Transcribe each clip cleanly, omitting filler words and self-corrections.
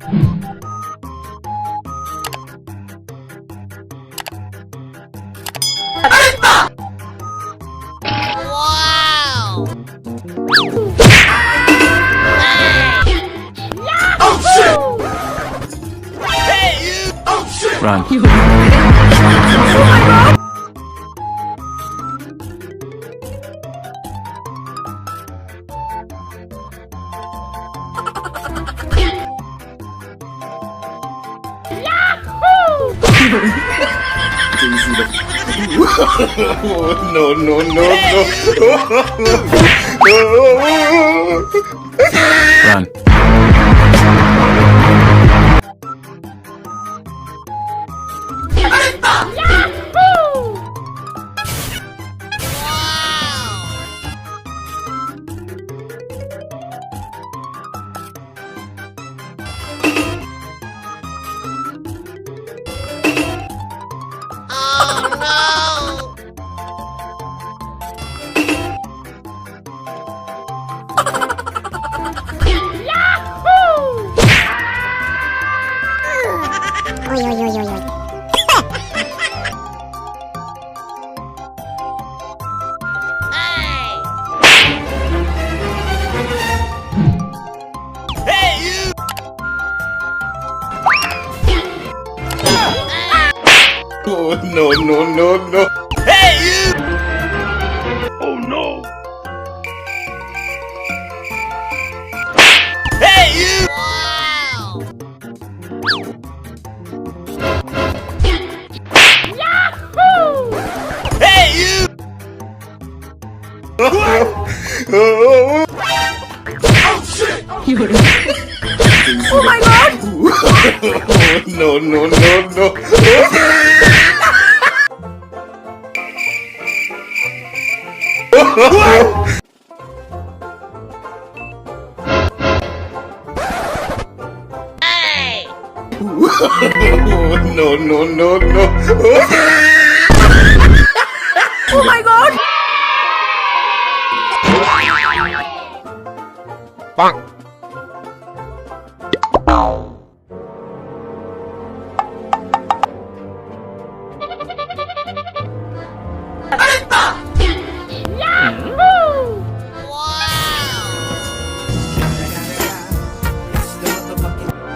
Wow! Oh shit! Hey, you! Oh shit! Run. No, no, no, no. Run. Oh, no, no, no, no. Hey, you! Oh no. Hey, you! Wow! Hey, you! Oh shit! Oh my god! No, no, no, no. Hey! No, no, no, no. Oh my god!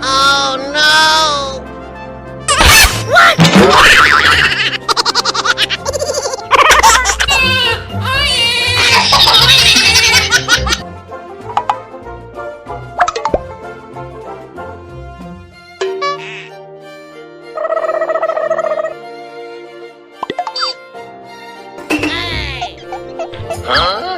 Oh no! Hey! Huh?